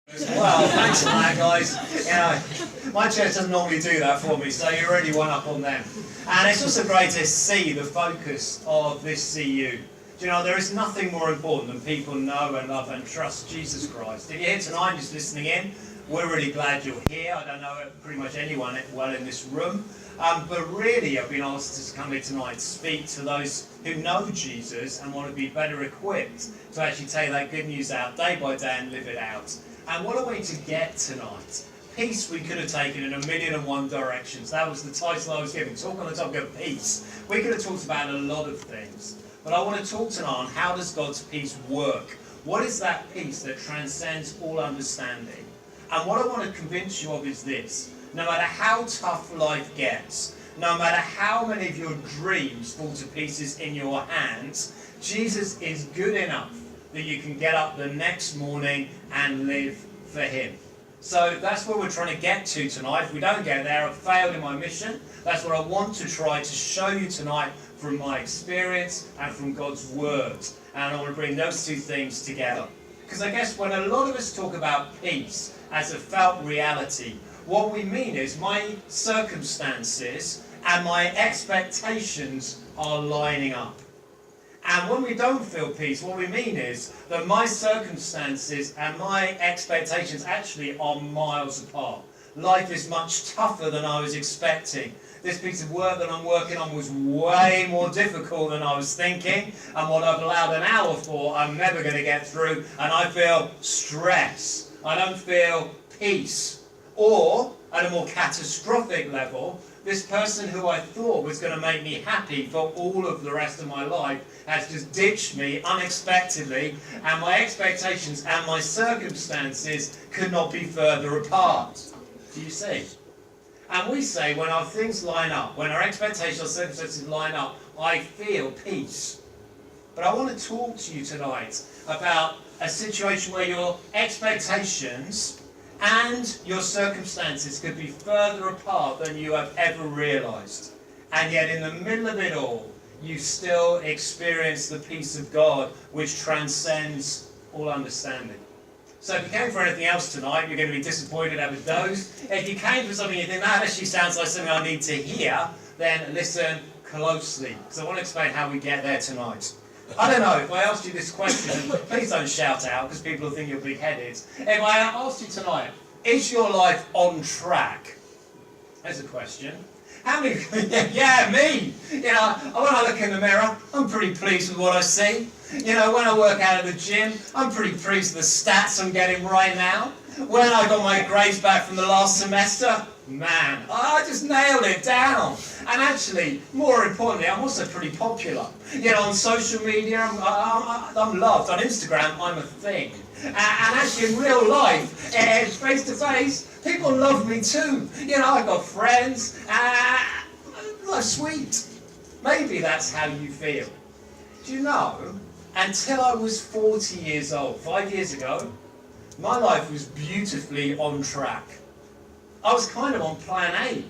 Well, thanks for that, guys. You know, my church doesn't normally do that for me, so you're already one up on them. And it's also great to see the focus of this CU. Do you know, there is nothing more important than people know and love and trust Jesus Christ. If you're here tonight just listening in, we're really glad you're here. I don't know pretty much anyone well in this room. But really, I've been asked to come here tonight to speak to those who know Jesus and want to be better equipped to actually take that good news out day by day and live it out. And what are we to get tonight? Peace we could have taken in 1,000,001 directions. That was the title I was given. Talk on the topic of peace. We could have talked about a lot of things. But I want to talk tonight on how does God's peace work? What is that peace that transcends all understanding? And what I want to convince you of is this. No matter how tough life gets, no matter how many of your dreams fall to pieces in your hands, Jesus is good enough that you can get up the next morning and live for him. So that's where we're trying to get to tonight. If we don't get there, I've failed in my mission. That's what I want to try to show you tonight from my experience and from God's word. And I want to bring those two things together. Because I guess when a lot of us talk about peace as a felt reality, what we mean is my circumstances and my expectations are lining up. And when we don't feel peace, what we mean is that my circumstances and my expectations actually are miles apart. Life is much tougher than I was expecting. This piece of work that I'm working on was way more difficult than I was thinking. And what I've allowed an hour for, I'm never going to get through. And I feel stress. I don't feel peace. Or, at a more catastrophic level, this person who I thought was going to make me happy for all of the rest of my life has just ditched me unexpectedly, and my expectations and my circumstances could not be further apart. Do you see? And we say when our things line up, when our expectations or circumstances line up, I feel peace. But I want to talk to you tonight about a situation where your expectations and your circumstances could be further apart than you have ever realised. And yet in the middle of it all, you still experience the peace of God which transcends all understanding. So if you came for anything else tonight, you're going to be disappointed, have a doze. If you came for something you think, that actually sounds like something I need to hear, then listen closely. Because I want to explain how we get there tonight. I don't know, if I asked you this question, please don't shout out because people will think you're big-headed. If I asked you tonight, is your life on track? There's a question. How many, yeah, me. You know, when I look in the mirror, I'm pretty pleased with what I see. You know, when I work out at the gym, I'm pretty pleased with the stats I'm getting right now. When I got my grades back from the last semester, man, I just nailed it down. And actually, more importantly, I'm also pretty popular. You know, on social media, I'm loved. On Instagram, I'm a thing. And actually, in real life, face to face, people love me too. You know, I've got friends. Life's sweet. Maybe that's how you feel. Do you know, until I was 40 years old, 5 years ago, my life was beautifully on track. I was kind of on plan A.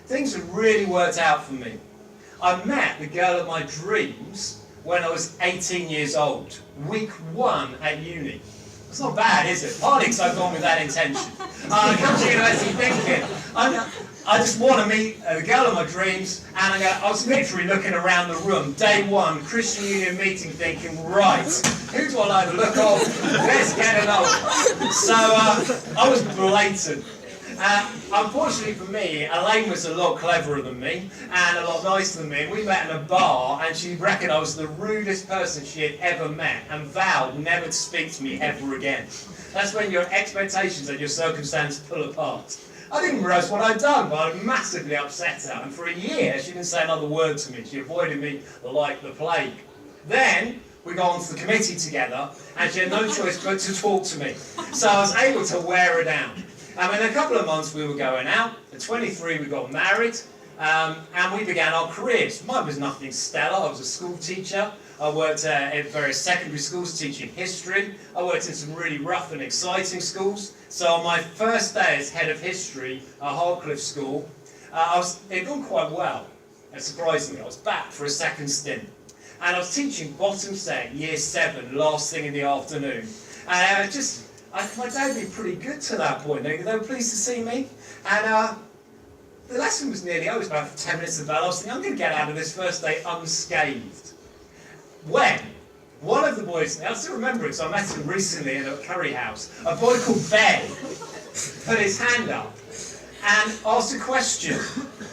Things had really worked out for me. I met the girl of my dreams when I was 18 years old, week 1 at uni. It's not bad, is it? Partly because I've gone with that intention. I come to university thinking, I just want to meet the girl of my dreams, and I was literally looking around the room, day 1, Christian Union meeting, thinking, right, who do I like the look of? Let's get it on. So I was blatant. Unfortunately for me, Elaine was a lot cleverer than me and a lot nicer than me. We met in a bar and she reckoned I was the rudest person she had ever met and vowed never to speak to me ever again. That's when your expectations and your circumstances pull apart. I didn't realise what I'd done, but I massively upset her, and for a year she didn't say another word to me. She avoided me like the plague. Then we got onto the committee together and she had no choice but to talk to me. So I was able to wear her down. In a couple of months we were going out. At 23 we got married and we began our careers. Mine was nothing stellar. I was a school teacher. I worked at various secondary schools teaching history. I worked in some really rough and exciting schools. So on my first day as head of history at Hartcliffe School, it had gone quite well. And surprisingly, I was back for a second stint. And I was teaching bottom set, year 7, last thing in the afternoon. And my dad had been pretty good to that point. They were pleased to see me. And the lesson was nearly over. It was about 10 minutes of bell. I was thinking, I'm going to get out of this first day unscathed. When one of the boys, I still remember it, so I met him recently in a curry house, a boy called Ben put his hand up and asked a question.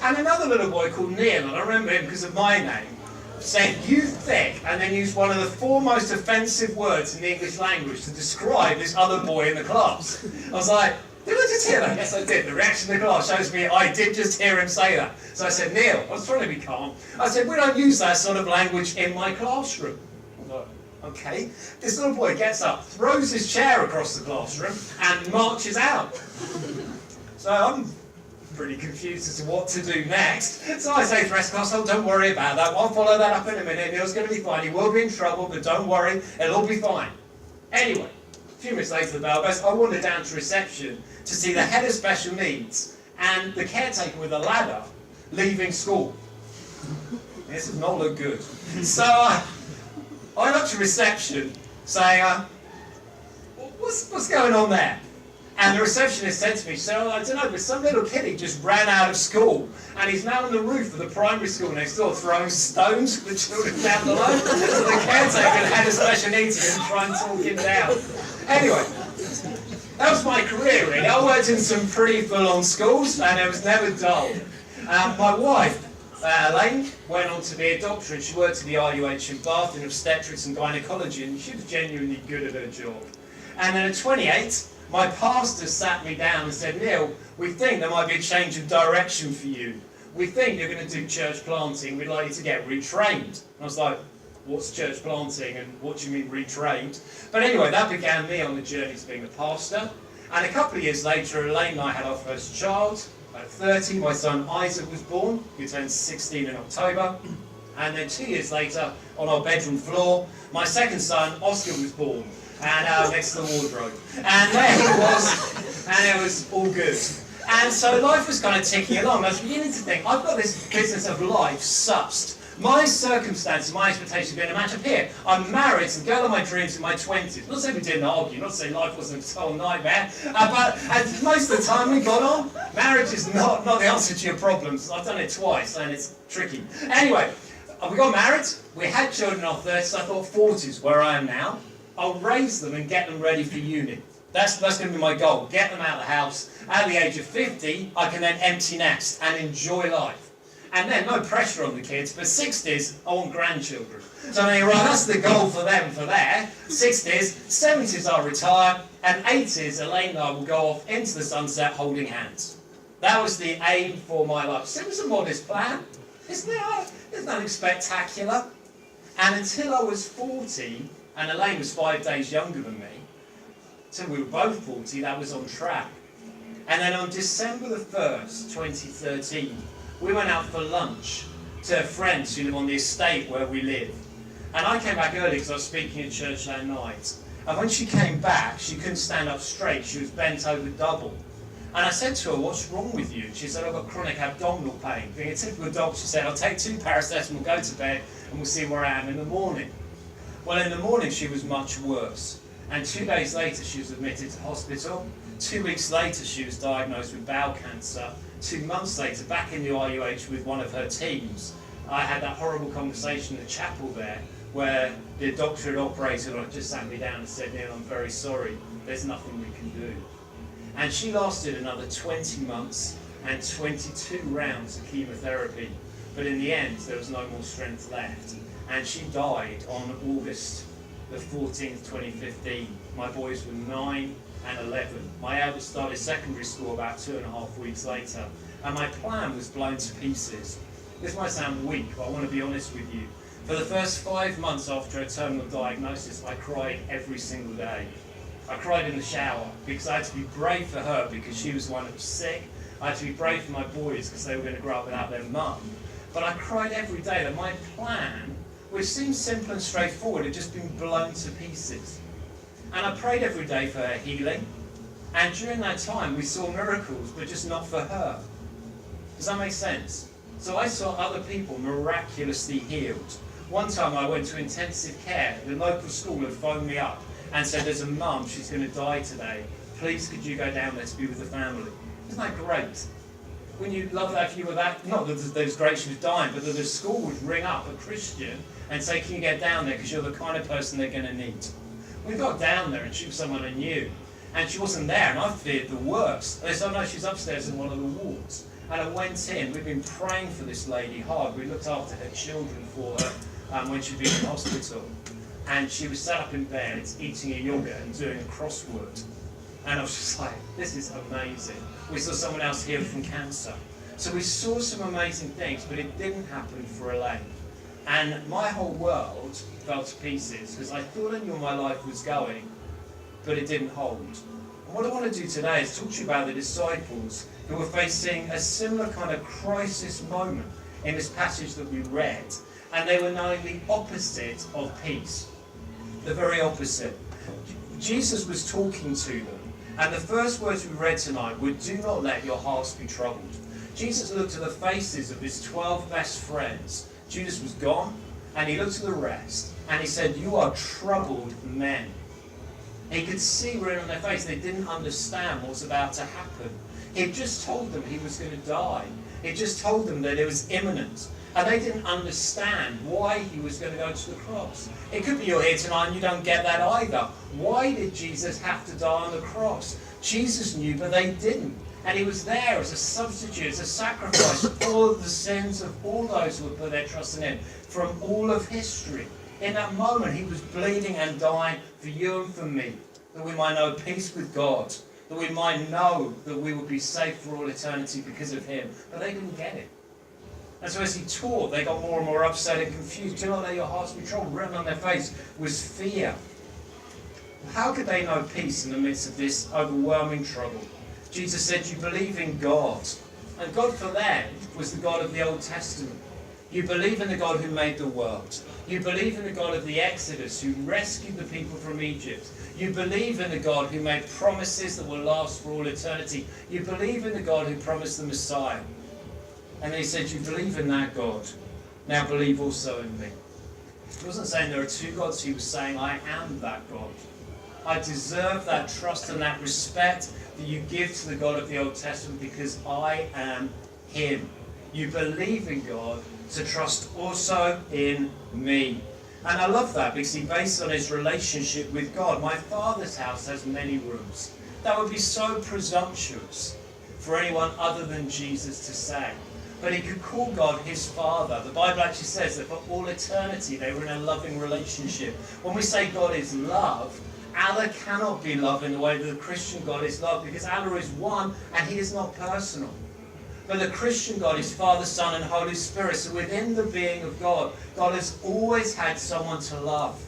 And another little boy called Neil, and I remember him because of my name, said, "You thick," and then used one of the four most offensive words in the English language to describe this other boy in the class. I was like, did I just hear that? Yes, I did. The reaction of the class shows me I did just hear him say that. So I said, "Neil," I was trying to be calm, I said, "we don't use that sort of language in my classroom." I was like, okay. This little boy gets up, throws his chair across the classroom, and marches out. So I'm pretty confused as to what to do next. So I say to the rest of the class, "Oh, don't worry about that. I'll follow that up in a minute. Neil's going to be fine. He will be in trouble, but don't worry. It'll all be fine." Anyway, a few minutes later, the bell goes. I wandered down to reception to see the head of special needs and the caretaker with a ladder leaving school. This does not look good. So I went up to reception saying, what's going on there? And the receptionist said to me, "So I don't know, but some little kiddie just ran out of school and he's now on the roof of the primary school next door throwing stones at the children down below." So the caretaker had a special needs and try and talk him down. Anyway, that was my career really. I worked in some pretty full-on schools and it was never dull. My wife, Elaine, went on to be a doctor and she worked at the RUH in Bath in obstetrics and gynecology, and she was genuinely good at her job. And then at 28, my pastor sat me down and said, "Neil, we think there might be a change of direction for you. We think you're going to do church planting. We'd like you to get retrained." And I was like, "What's church planting and what do you mean retrained?" But anyway, that began me on the journey to being a pastor. And a couple of years later, Elaine and I had our first child. At 30, my son Isaac was born. He turned 16 in October. And then 2 years later, on our bedroom floor, my second son, Oscar, was born. And next to the wardrobe. And there he was, and it was all good. And so life was kind of ticking along. I was beginning to think, I've got this business of life sussed. My circumstances, my expectations have been a match up here. I'm married to the girl of my dreams in my 20s. Not saying we didn't argue, not saying life wasn't a total nightmare, but most of the time we got on. Marriage is not the answer to your problems. I've done it twice and it's tricky. Anyway, we got married, we had children in our 30s, I thought 40s, where I am now. I'll raise them and get them ready for uni. That's going to be my goal. Get them out of the house. At the age of 50, I can then empty nest and enjoy life. And then no pressure on the kids, but 60s, I want grandchildren. So I mean, right, that's the goal for them for there. 60s, 70s, I'll retire, and 80s, Elaine and I will go off into the sunset holding hands. That was the aim for my life. So it was a modest plan. Isn't it? There's nothing spectacular. And until I was 40, and Elaine was 5 days younger than me, so we were both 40, that was on track. And then on December the 1st, 2013, we went out for lunch to friends who live on the estate where we live. And I came back early because I was speaking at church that night. And when she came back, she couldn't stand up straight. She was bent over double. And I said to her, "What's wrong with you?" She said, "I've got chronic abdominal pain." Being a typical doctor, she said, "I'll take 2 paracetamol, go to bed, and we'll see where I am in the morning." Well, in the morning, she was much worse. And 2 days later, she was admitted to hospital. 2 weeks later, she was diagnosed with bowel cancer. 2 months later, back in the RUH with one of her teams, I had that horrible conversation in the chapel there, where the doctor had operated on it, just sat me down and said, "Neil, I'm very sorry. There's nothing we can do." And she lasted another 20 months and 22 rounds of chemotherapy. But in the end, there was no more strength left. And she died on August the 14th, 2015. My boys were 9 and 11. My eldest started secondary school about 2.5 weeks later. And my plan was blown to pieces. This might sound weak, but I want to be honest with you. For the first 5 months after a terminal diagnosis, I cried every single day. I cried in the shower because I had to be brave for her because she was the one that was sick. I had to be brave for my boys because they were going to grow up without their mum. But I cried every day that my plan, which seemed simple and straightforward, had just been blown to pieces. And I prayed every day for her healing. And during that time, we saw miracles, but just not for her. Does that make sense? So I saw other people miraculously healed. One time I went to intensive care. The local school had phoned me up and said, there's a mum, she's going to die today. Please could you go down there to be with the family? Isn't that great? Wouldn't you love that if you were that? Not that it was great she was dying, but that the school would ring up a Christian and say, can you get down there because you're the kind of person they're going to need. We got down there and she was someone I knew. And she wasn't there, and I feared the worst. They said, oh no, she's upstairs in one of the wards. And I went in, we'd been praying for this lady hard. We looked after her children for her when she'd been in hospital. And she was sat up in bed, eating a yogurt and doing a crossword. And I was just like, this is amazing. We saw someone else healed from cancer. So we saw some amazing things, but it didn't happen for Elaine. And my whole world fell to pieces, because I thought I knew where my life was going, but it didn't hold. And what I want to do today is talk to you about the disciples who were facing a similar kind of crisis moment in this passage that we read. And they were knowing the opposite of peace. The very opposite. Jesus was talking to them. And the first words we read tonight were, do not let your hearts be troubled. Jesus looked at the faces of his 12 best friends. Judas was gone. And he looked at the rest. And he said, you are troubled men. He could see written on their face they didn't understand what was about to happen. He had just told them he was going to die. He had just told them that it was imminent. And they didn't understand why he was going to go to the cross. It could be you're here tonight and you don't get that either. Why did Jesus have to die on the cross? Jesus knew, but they didn't. And he was there as a substitute, as a sacrifice for all of the sins of all those who would put their trust in him from all of history. In that moment, he was bleeding and dying for you and for me, that we might know peace with God, that we might know that we would be safe for all eternity because of him. But they didn't get it. And so as he taught, they got more and more upset and confused. Do not let your hearts be troubled. Written on their face was fear. How could they know peace in the midst of this overwhelming trouble? Jesus said, you believe in God. And God for them was the God of the Old Testament. You believe in the God who made the world. You believe in the God of the Exodus who rescued the people from Egypt. You believe in the God who made promises that will last for all eternity. You believe in the God who promised the Messiah. And he said, you believe in that God. Now believe also in me. He wasn't saying there are two gods. He was saying, I am that God. I deserve that trust and that respect that you give to the God of the Old Testament because I am him. You believe in God to trust also in me. And I love that because he based on his relationship with God. My Father's house has many rooms. That would be so presumptuous for anyone other than Jesus to say. But he could call God his Father. The Bible actually says that for all eternity they were in a loving relationship. When we say God is love, Allah cannot be love in the way that the Christian God is love, because Allah is one and he is not personal. But the Christian God is Father, Son and Holy Spirit. So within the being of God, God has always had someone to love.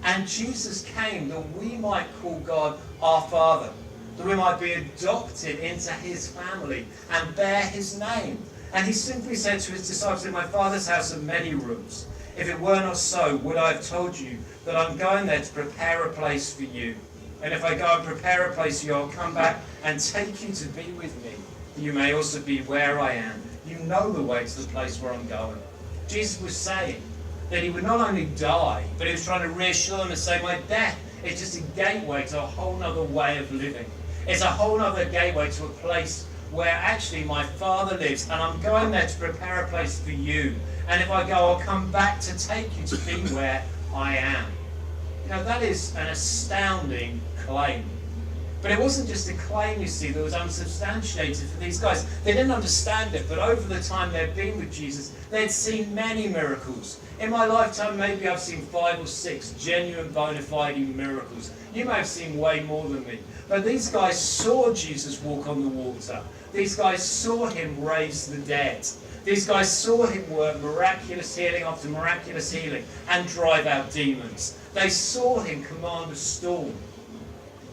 And Jesus came that we might call God our Father, that we might be adopted into his family and bear his name. And he simply said to his disciples, in my Father's house are many rooms. If it were not so, would I have told you that I'm going there to prepare a place for you? And if I go and prepare a place for you, I'll come back and take you to be with me. You may also be where I am. You know the way to the place where I'm going. Jesus was saying that he would not only die, but he was trying to reassure them and say, my death is just a gateway to a whole other way of living. It's a whole other gateway to a place where actually my Father lives, and I'm going there to prepare a place for you. And if I go, I'll come back to take you to be where I am. You know, that is an astounding claim. But it wasn't just a claim, you see, that was unsubstantiated for these guys. They didn't understand it, but over the time they'd been with Jesus, they'd seen many miracles. In my lifetime, maybe I've seen 5 or 6 genuine, bona fide miracles. You may have seen way more than me. But these guys saw Jesus walk on the water. These guys saw him raise the dead. These guys saw him work miraculous healing after miraculous healing and drive out demons. They saw him command a storm.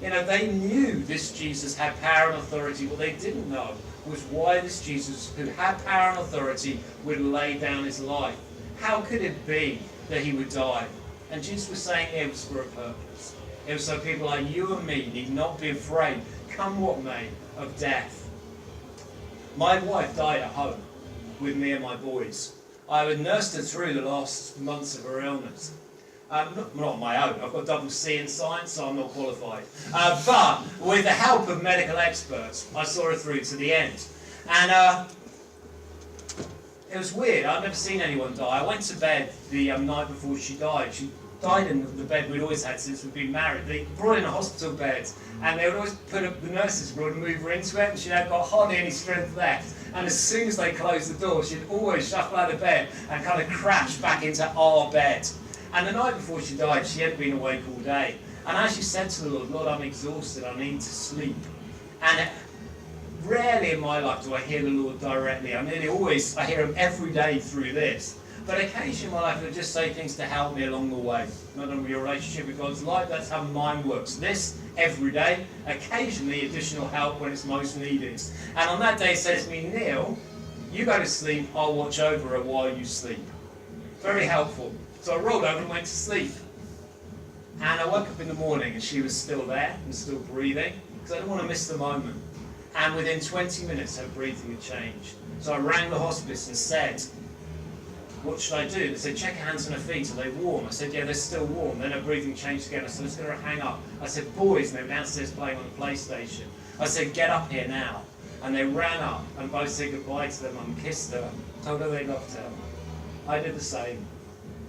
You know, they knew this Jesus had power and authority. What they didn't know was why this Jesus, who had power and authority, would lay down his life. How could it be that he would die? And Jesus was saying it was for a purpose. It was so people like you and me need not be afraid, come what may, of death. My wife died at home with me and my boys. I had nursed her through the last months of her illness. Not on my own. I've got double C in science, so I'm not qualified. But with the help of medical experts, I saw her through to the end. And it was weird. I'd never seen anyone die. I went to bed the night before she died. She died in the bed we'd always had since we'd been married. They brought in a hospital bed, and they would always put up, the nurses would move her into it, and she'd have got hardly any strength left. And as soon as they closed the door, she'd always shuffle out of bed and kind of crash back into our bed. And the night before she died, she hadn't been awake all day. And as she said to the Lord, Lord, I'm exhausted, I need to sleep. And rarely in my life do I hear the Lord directly. I hear him every day through this. But occasionally in my life, he'll just say things to help me along the way. Not only your relationship with God's life, that's how mine works. This, every day, occasionally additional help when it's most needed. And on that day, he says to me, Neil, you go to sleep, I'll watch over her while you sleep. Very helpful. So I rolled over and went to sleep. And I woke up in the morning and she was still there and still breathing, because I didn't want to miss the moment. And within 20 minutes, her breathing had changed. So I rang the hospice and said, what should I do? They said, check her hands and her feet, are they warm? I said, yeah, they're still warm. Then her breathing changed again. I said, let's get her to hang up. I said, boys, and they were downstairs playing on the PlayStation. I said, get up here now. And they ran up and both said goodbye to their mum, kissed her, told her they loved her. I did the same.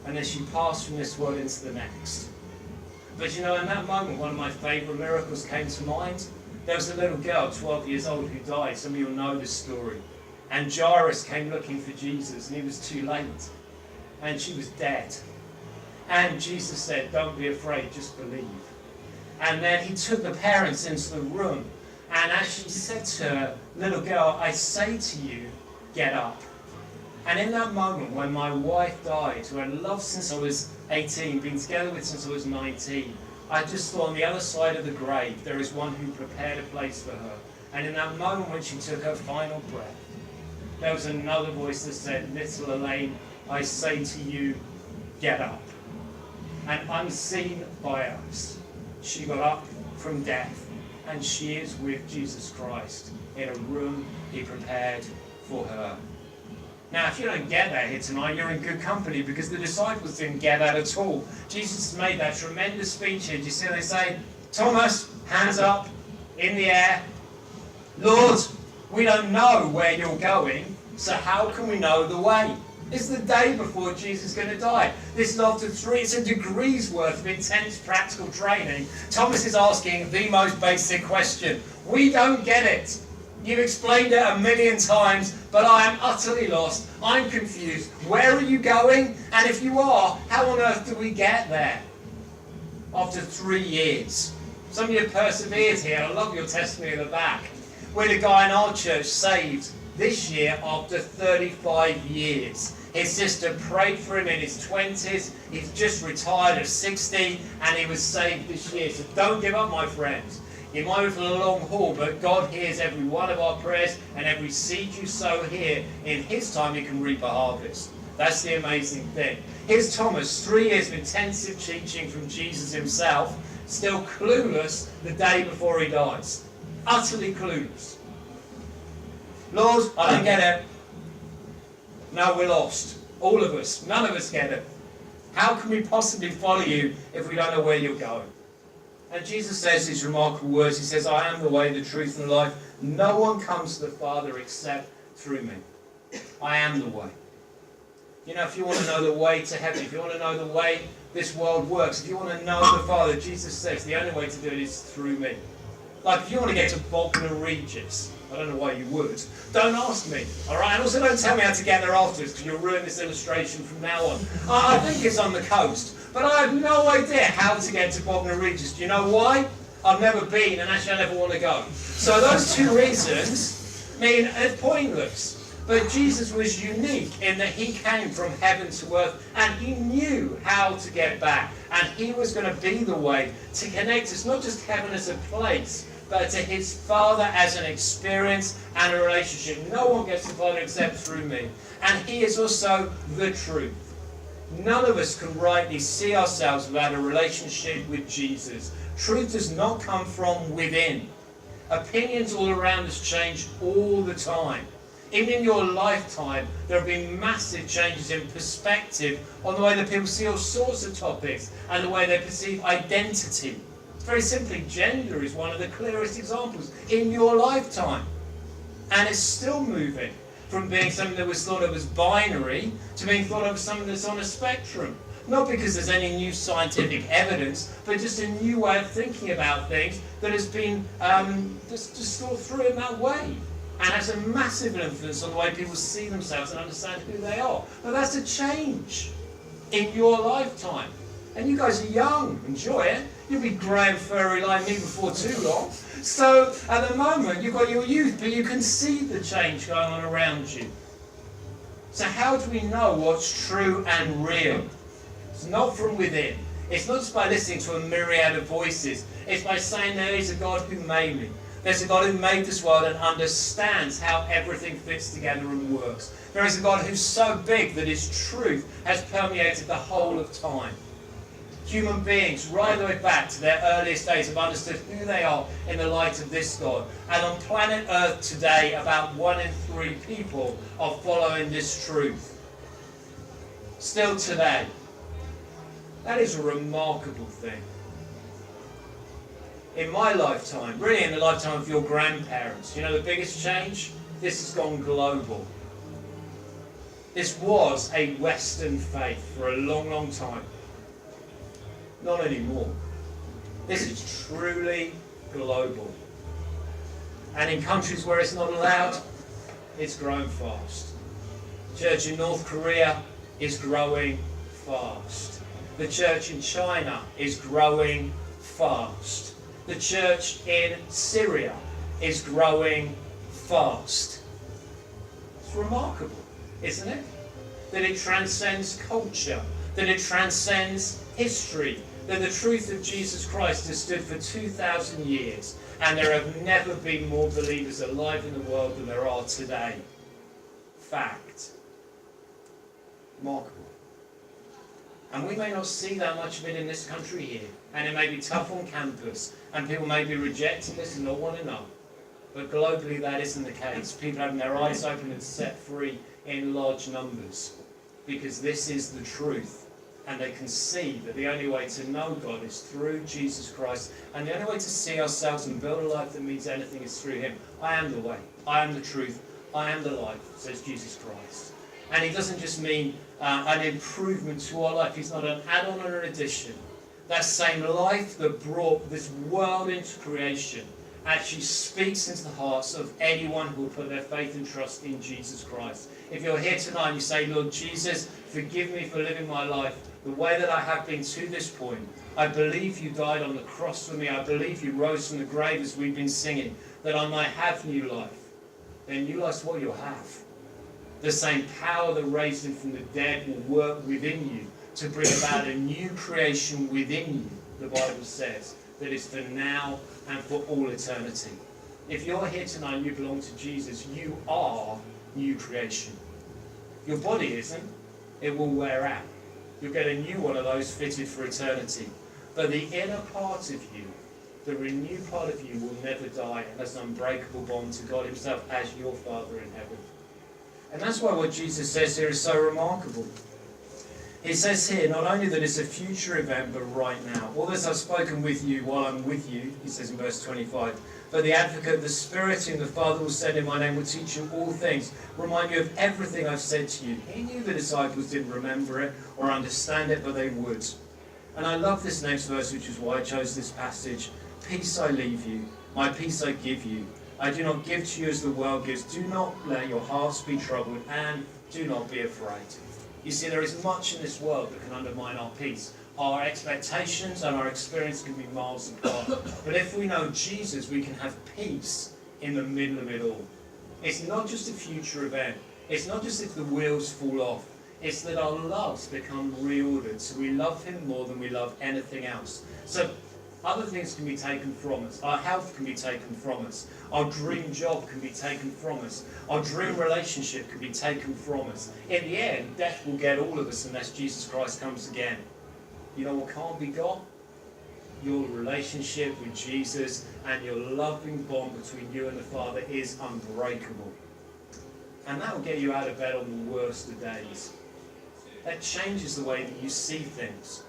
And then she passed from this world into the next. But you know, in that moment, one of my favourite miracles came to mind. There was a little girl, 12 years old, who died. Some of you will know this story. And Jairus came looking for Jesus, and he was too late. And she was dead. And Jesus said, don't be afraid, just believe. And then he took the parents into the room. And as she said to her, little girl, I say to you, get up. And in that moment, when my wife died, who I'd loved since I was 18, been together with since I was 19, I just thought on the other side of the grave, there is one who prepared a place for her. And in that moment when she took her final breath, there was another voice that said, little Elaine, I say to you, get up. And unseen by us, she got up from death, and she is with Jesus Christ in a room he prepared for her. Now, if you don't get that here tonight, you're in good company, because the disciples didn't get that at all. Jesus made that tremendous speech here. Do you see they say, Thomas, hands up, in the air. Lord, we don't know where you're going, so how can we know the way? It's the day before Jesus is going to die. This is after it's a degree's worth of intense practical training. Thomas is asking the most basic question. We don't get it. You've explained it a million times, but I am utterly lost. I'm confused. Where are you going? And if you are, how on earth do we get there? After 3 years. Some of you have persevered here. I love your testimony at the back. We had a guy in our church saved this year after 35 years. His sister prayed for him in his 20s. He's just retired at 60, and he was saved this year. So don't give up, my friends. You might have a long haul, but God hears every one of our prayers, and every seed you sow here, in his time he can reap a harvest. That's the amazing thing. Here's Thomas, 3 years of intensive teaching from Jesus himself, still clueless the day before he dies. Utterly clueless. Lord, I don't get it. No, we're lost. All of us. None of us get it. How can we possibly follow you if we don't know where you're going? And Jesus says these remarkable words. He says, I am the way, the truth, and the life. No one comes to the Father except through me. I am the way. You know, if you want to know the way to heaven, if you want to know the way this world works, if you want to know the Father, Jesus says the only way to do it is through me. Like if you want to get to Bognor Regis, I don't know why you would, don't ask me, alright? And also don't tell me how to get there afterwards, because you'll ruin this illustration from now on. I think it's on the coast, but I have no idea how to get to Bognor Regis. Do you know why? I've never been, and actually I never want to go. So those two reasons mean it's pointless. But Jesus was unique in that he came from heaven to earth, and he knew how to get back. And he was going to be the way to connect us, not just heaven as a place, but to his Father as an experience and a relationship. No one gets to the Father except through me. And he is also the truth. None of us can rightly see ourselves without a relationship with Jesus. Truth does not come from within. Opinions all around us change all the time. Even in your lifetime, there have been massive changes in perspective on the way that people see all sorts of topics and the way they perceive identity. Very simply, gender is one of the clearest examples in your lifetime. And it's still moving from being something that was thought of as binary to being thought of as something that's on a spectrum. Not because there's any new scientific evidence, but just a new way of thinking about things that has been just thought through in that way. And has a massive influence on the way people see themselves and understand who they are. But that's a change in your lifetime. And you guys are young, enjoy it. You'll be grey and furry like me before too long. So at the moment you've got your youth, but you can see the change going on around you. So how do we know what's true and real? It's not from within. It's not just by listening to a myriad of voices. It's by saying there is a God who made me. There's a God who made this world and understands how everything fits together and works. There is a God who's so big that his truth has permeated the whole of time. Human beings, right the way back to their earliest days, have understood who they are in the light of this God. And on planet Earth today, about 1 in 3 people are following this truth. Still today. That is a remarkable thing. In my lifetime, really in the lifetime of your grandparents, you know the biggest change? This has gone global. This was a Western faith for a long, long time. Not anymore. This is truly global. And in countries where it's not allowed, it's growing fast. Church in North Korea is growing fast. The church in China is growing fast. The church in Syria is growing fast. It's remarkable, isn't it? That it transcends culture, that it transcends history, that the truth of Jesus Christ has stood for 2,000 years, and there have never been more believers alive in the world than there are today. Fact. Remarkable. And we may not see that much of it in this country here. And it may be tough on campus. And people may be rejecting this and not want to know. But globally that isn't the case. People having their eyes open and set free in large numbers. Because this is the truth. And they can see that the only way to know God is through Jesus Christ. And the only way to see ourselves and build a life that means anything is through him. I am the way. I am the truth. I am the life, says Jesus Christ. And he doesn't just mean an improvement to our life. He's not an add-on or an addition. That same life that brought this world into creation actually speaks into the hearts of anyone who will put their faith and trust in Jesus Christ. If you're here tonight and you say, Lord Jesus, forgive me for living my life the way that I have been to this point. I believe you died on the cross for me. I believe you rose from the grave as we've been singing, that I might have new life. Then new life's what you'll have. The same power that raised him from the dead will work within you to bring about a new creation within you, the Bible says, that is for now and for all eternity. If you're here tonight and you belong to Jesus, you are new creation. Your body isn't. It will wear out. You'll get a new one of those fitted for eternity. But the inner part of you, the renewed part of you, will never die and has an unbreakable bond to God himself as your Father in heaven. And that's why what Jesus says here is so remarkable. He says here not only that it's a future event, but right now. All this I've spoken with you while I'm with you, he says in verse 25. But the Advocate, the Spirit whom the Father will send in my name, will teach you all things, remind you of everything I've said to you. He knew the disciples didn't remember it or understand it, but they would. And I love this next verse, which is why I chose this passage. Peace I leave you, my peace I give you. I do not give to you as the world gives. Do not let your hearts be troubled, and do not be afraid. You see, there is much in this world that can undermine our peace. Our expectations and our experience can be miles apart. But if we know Jesus, we can have peace in the middle of it all. It's not just a future event. It's not just if the wheels fall off. It's that our loves become reordered. So we love him more than we love anything else. So other things can be taken from us. Our health can be taken from us. Our dream job can be taken from us. Our dream relationship can be taken from us. In the end, death will get all of us unless Jesus Christ comes again. You know what can't be got? Your relationship with Jesus and your loving bond between you and the Father is unbreakable. And that will get you out of bed on the worst of days. That changes the way that you see things.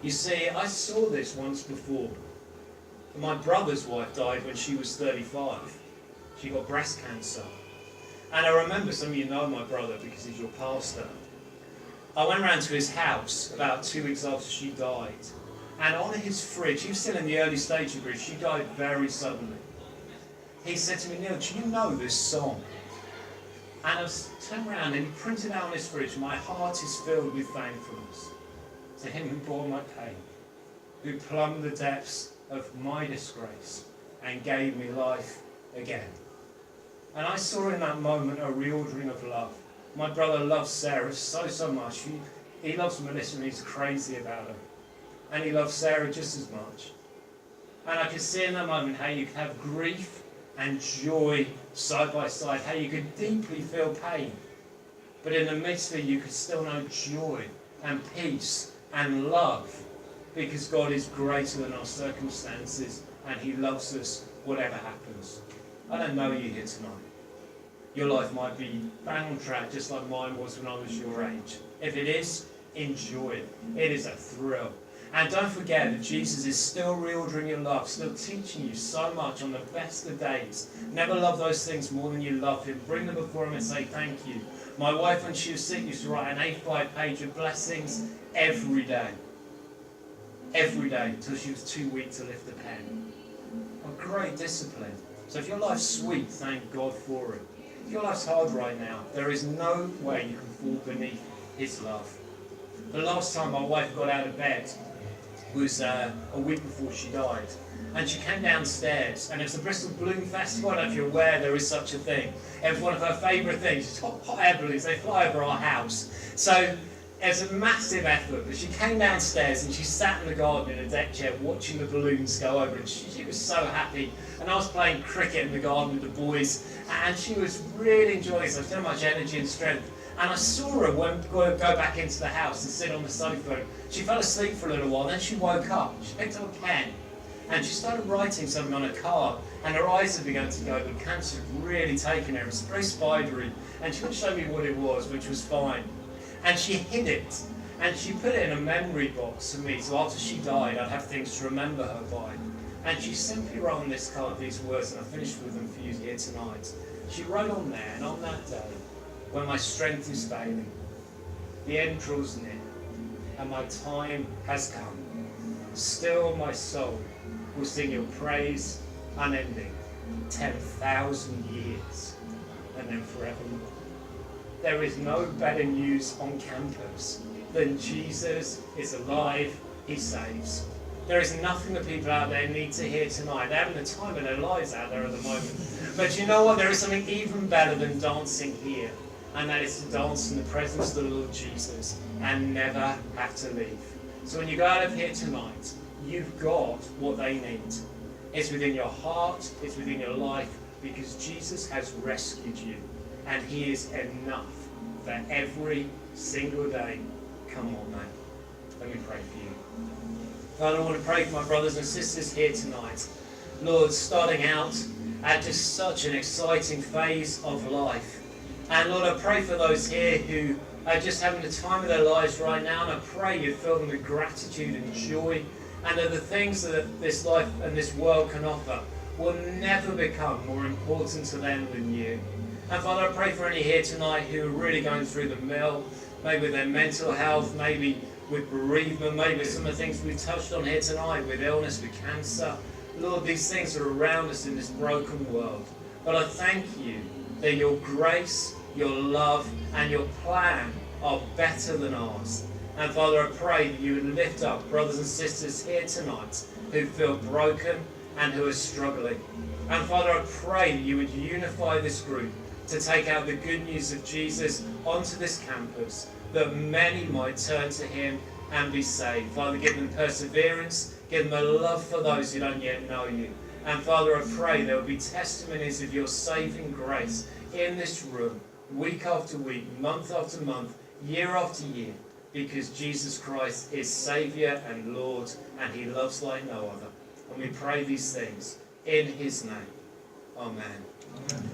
You see, I saw this once before. My brother's wife died when she was 35. She got breast cancer. And I remember, some of you know my brother because he's your pastor. I went round to his house about 2 weeks after she died. And on his fridge, he was still in the early stage of grief, she died very suddenly. He said to me, Neil, do you know this song? And I turned around and he printed out on his fridge, my heart is filled with thankfulness to him who bore my pain, who plumbed the depths of my disgrace and gave me life again. And I saw in that moment a reordering of love. My brother loves Sarah so much. He loves Melissa and he's crazy about her. And he loves Sarah just as much. And I could see in that moment how you could have grief and joy side by side, how you could deeply feel pain, but in the midst of it you could still know joy and peace and love, because God is greater than our circumstances and he loves us whatever happens. I don't know you here tonight. Your life might be bang on track just like mine was when I was your age. If it is, enjoy it. It is a thrill. And don't forget that Jesus is still reordering your love, still teaching you so much on the best of days. Never love those things more than you love him. Bring them before him and say thank you. My wife, when she was sick, used to write an A5 page of blessings every day. Every day, until she was too weak to lift a pen. A great discipline. So if your life's sweet, thank God for it. If your life's hard right now, there is no way you can fall beneath his love. The last time my wife got out of bed was a week before she died. And she came downstairs, and it was the Bristol Balloon Festival. I don't know if you're aware there is such a thing. It was one of her favourite things. Hot air balloons, they fly over our house. So it was a massive effort, but she came downstairs and she sat in the garden in a deck chair watching the balloons go over, and she was so happy. And I was playing cricket in the garden with the boys, and she was really enjoying it. So much energy and strength. And I saw her go back into the house and sit on the sofa. She fell asleep for a little while, then she woke up. She picked up a pen and she started writing something on a card, and her eyes had begun to go, the cancer had really taken her. It was very spidery, and she wouldn't show me what it was, which was fine. And she hid it, and she put it in a memory box for me, so after she died I'd have things to remember her by. And she simply wrote on this card these words, and I finished with them for you here tonight. She wrote on there, and on that day, when my strength is failing, the end draws near, and my time has come, still my soul will sing your praise unending, 10,000 years, and then forevermore. There is no better news on campus than Jesus is alive, he saves. There is nothing that people out there need to hear tonight. They're having the time of their lives out there at the moment. But you know what? There is something even better than dancing here. And that is to dance in the presence of the Lord Jesus and never have to leave. So when you go out of here tonight, you've got what they need. It's within your heart, it's within your life, because Jesus has rescued you. And he is enough for every single day. Come on, man. Let me pray for you. Father, I want to pray for my brothers and sisters here tonight. Lord, starting out at just such an exciting phase of life. And Lord, I pray for those here who are just having the time of their lives right now, and I pray you fill them with gratitude and joy, and that the things that this life and this world can offer will never become more important to them than you. And Father, I pray for any here tonight who are really going through the mill, maybe with their mental health, maybe with bereavement, maybe some of the things we've touched on here tonight, with illness, with cancer. Lord, these things are around us in this broken world. But I thank you that your grace, your love, and your plan are better than ours. And Father, I pray that you would lift up brothers and sisters here tonight who feel broken and who are struggling. And Father, I pray that you would unify this group to take out the good news of Jesus onto this campus, that many might turn to him and be saved. Father, give them perseverance, give them a love for those who don't yet know you. And Father, I pray there will be testimonies of your saving grace in this room, week after week, month after month, year after year, because Jesus Christ is Saviour and Lord, and he loves like no other. And we pray these things in his name. Amen. Amen.